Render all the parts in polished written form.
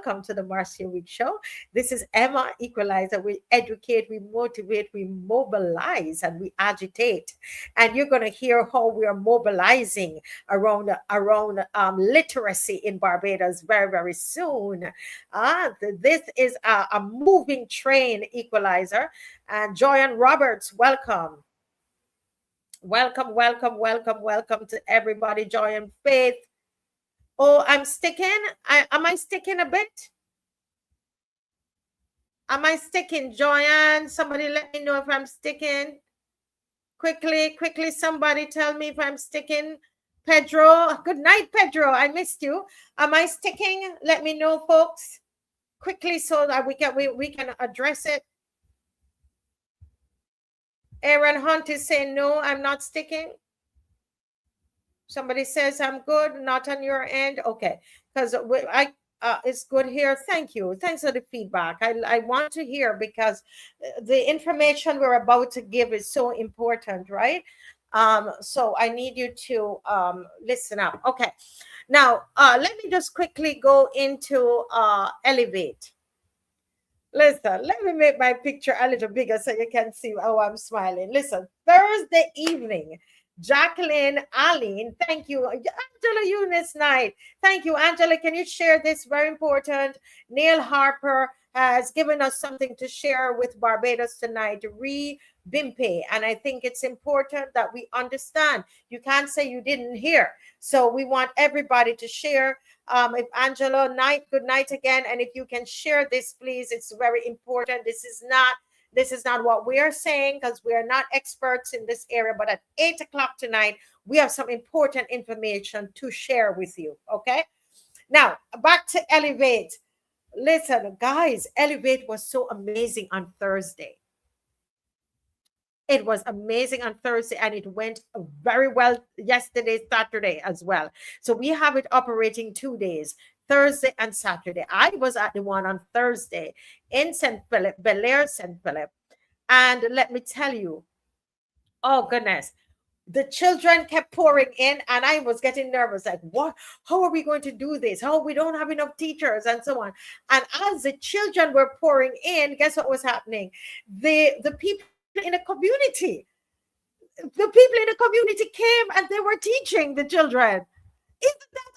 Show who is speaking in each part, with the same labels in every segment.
Speaker 1: welcome to the Marcia Week Show. This is Emma Equalizer. We educate, we motivate, we mobilize, and we agitate. And you're going to hear how we are mobilizing around literacy in Barbados very, very soon. This is a moving train, Equalizer. And Joyanne Roberts, welcome. Welcome, welcome, welcome, welcome to everybody. Joyanne Faith. Oh, I'm sticking. Am I sticking a bit? Am I sticking, Joyanne? Somebody let me know if I'm sticking. Quickly, somebody tell me if I'm sticking. Pedro, good night, Pedro. I missed you. Am I sticking? Let me know, folks. Quickly, so that we can address it. Aaron Hunt is saying no, I'm not sticking. Somebody says I'm good, not on your end. Okay, because it's good here. Thank you. Thanks for the feedback. I want to hear, because the information we're about to give is so important, right? So I need you to listen up. Okay, now let me just quickly go into Elevate. Listen, let me make my picture a little bigger so you can see how I'm smiling. Listen, Thursday evening, Jacqueline Aline, thank you. Angela Eunice Knight, thank you. Angela, can you share this? Very important. Neil Harper has given us something to share with Barbados tonight, Bimpe. And I think it's important that we understand. You can't say you didn't hear. So we want everybody to share. If Angela, good night again. And if you can share this, please, it's very important. This is not what we are saying, because we are not experts in this area. But at 8 o'clock tonight, we have some important information to share with you. Okay. Now back to Elevate. Listen, guys, Elevate was so amazing on Thursday. It was amazing on Thursday, and it went very well yesterday, Saturday as well. So we have it operating 2 days, Thursday and Saturday. I was at the one on Thursday in St. Philip, Bel Air, St. Philip. And let me tell you, oh goodness, the children kept pouring in, and I was getting nervous. Like, what? How are we going to do this? How we don't have enough teachers and so on. And as the children were pouring in, guess what was happening? The people in the community came and they were teaching the children. Isn't that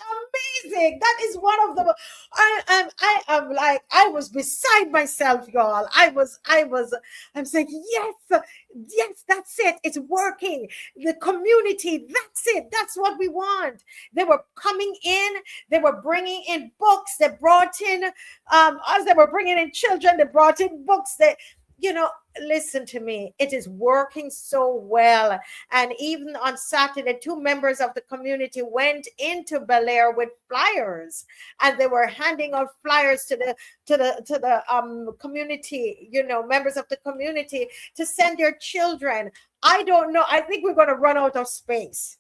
Speaker 1: amazing? That is one of the I was beside myself, y'all. I'm saying, yes, that's it. It's working. The community, that's it. That's what we want. They were coming in, they were bringing in books, they brought in as they were bringing in children, they brought in books. Listen to me, it is working so well. And even on Saturday, 2 members of the community went into Bel Air with flyers, and they were handing out flyers to the community, members of the community, to send their children. I don't know, I think we're going to run out of space.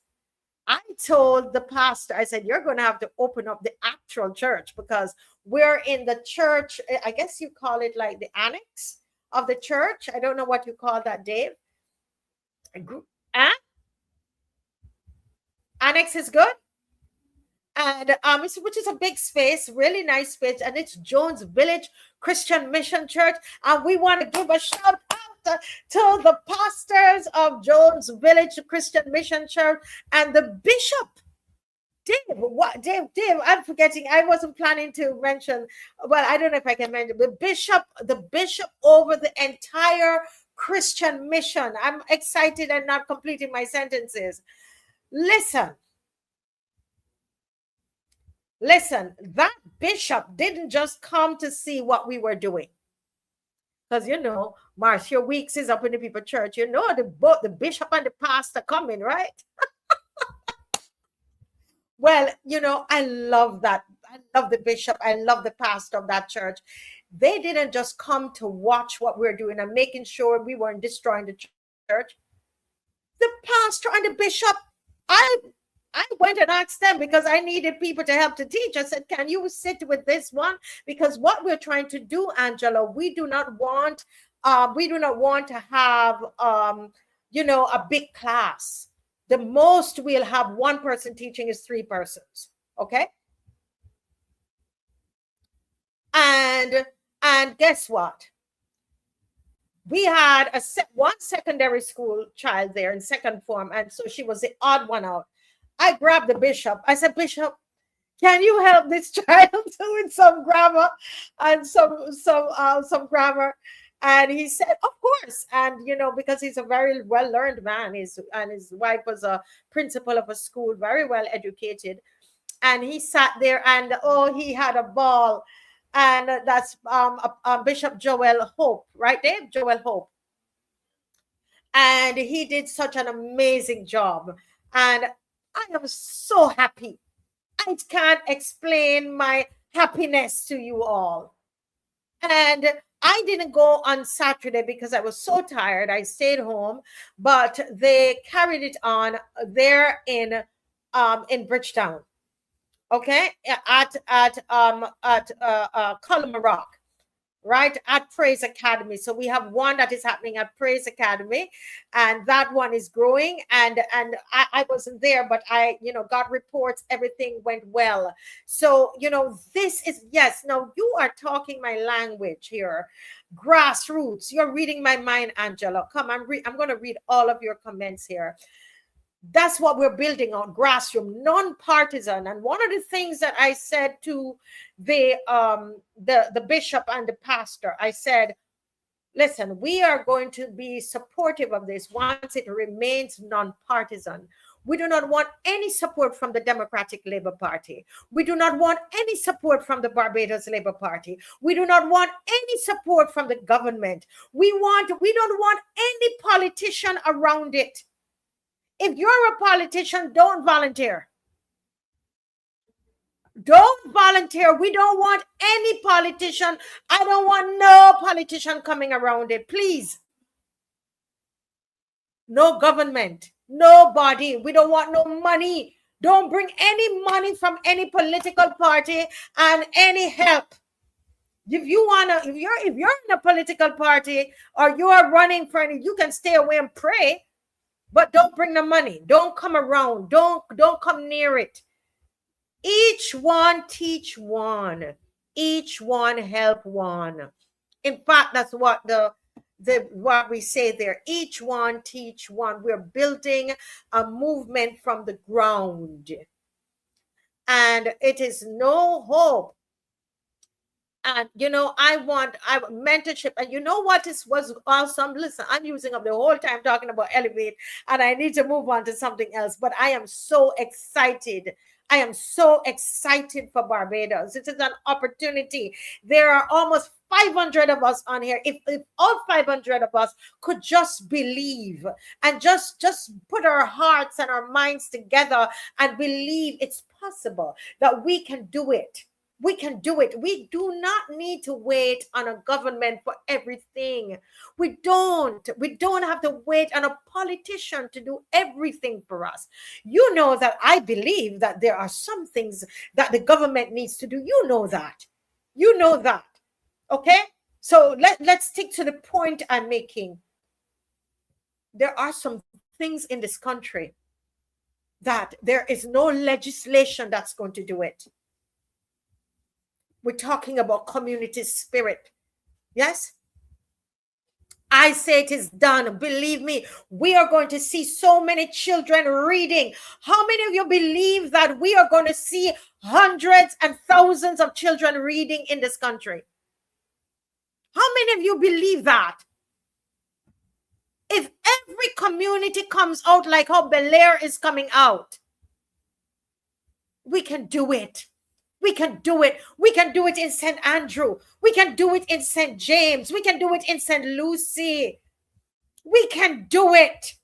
Speaker 1: I told the pastor, I said, you're going to have to open up the actual church, because we're in the church, I guess you call it like the annex of the church. I don't know what you call that, Dave. Annex is good. And which is a big space, really nice space, and it's Jones Village Christian Mission Church. And we want to give a shout out to the pastors of Jones Village Christian Mission Church and the bishop. Dave, I'm forgetting. I wasn't planning to mention. Well, I don't know if I can mention the bishop over the entire Christian mission. I'm excited and not completing my sentences. Listen, that bishop didn't just come to see what we were doing. Because Marcia Weeks is up in the people church. The bishop and the pastor coming, right? Well, I love that. I love the bishop. I love the pastor of that church. They didn't just come to watch what we're doing and making sure we weren't destroying the church. The pastor and the bishop, I went and asked them, because I needed people to help to teach. I said, can you sit with this one? Because what we're trying to do, Angela, we do not want to have, a big class. The most we'll have one person teaching is 3 persons. Okay. And guess what? We had one secondary school child there in second form, and so she was the odd one out. I grabbed the bishop. I said, Bishop, can you help this child with some grammar and some grammar? And he said, of course. And because he's a very well learned man, his wife was a principal of a school, very well educated. And he sat there, and he had a ball. And that's Bishop Joel Hope, right, Dave? Joel Hope. And he did such an amazing job. And I am so happy. I can't explain my happiness to you all. And I didn't go on Saturday because I was so tired. I stayed home, but they carried it on there in Bridgetown. Okay, at Column Rock, right, at Praise Academy. So we have one that is happening at Praise Academy, and that one is growing. And I wasn't there, but got reports everything went well. So this is, yes, now you are talking my language here. Grassroots, you're reading my mind, Angela. Come, I'm going to read all of your comments here. That's what we're building on, grassroots, non-partisan. And one of the things that I said to the bishop and the pastor, I said, listen, we are going to be supportive of this once it remains non-partisan. We do not want any support from the Democratic Labour Party. We do not want any support from the Barbados Labour Party. We do not want any support from the government. We don't want any politician around it. If you're a politician, don't volunteer. Don't volunteer. We don't want any politician. I don't want no politician coming around it, please. No government, nobody. We don't want no money. Don't bring any money from any political party and any help. If you're in a political party or you are running for any, you can stay away and pray. But don't bring the money. Don't come around. Don't come near it. Each one teach one. Each one help one. In fact, that's what what we say there. Each one teach one. We're building a movement from the ground. And it is no hope. And I want mentorship. And what was awesome? Listen, I'm using up the whole time talking about Elevate, and I need to move on to something else. But I am so excited. I am so excited for Barbados. It is an opportunity. There are almost 500 of us on here. If all 500 of us could just believe and just put our hearts and our minds together and believe it's possible that we can do it. We can do it. We do not need to wait on a government for everything. We don't have to wait on a politician to do everything for us. You know that I believe that there are some things that the government needs to do. You know that. Okay? So let's stick to the point I'm making. There are some things in this country that there is no legislation that's going to do it. We're talking about community spirit. Yes? I say it is done. Believe me, we are going to see so many children reading. How many of you believe that we are going to see hundreds and thousands of children reading in this country? How many of you believe that? If every community comes out like how Bel Air is coming out, we can do it. We can do it. We can do it in St. Andrew. We can do it in St. James. We can do it in St. Lucie. We can do it.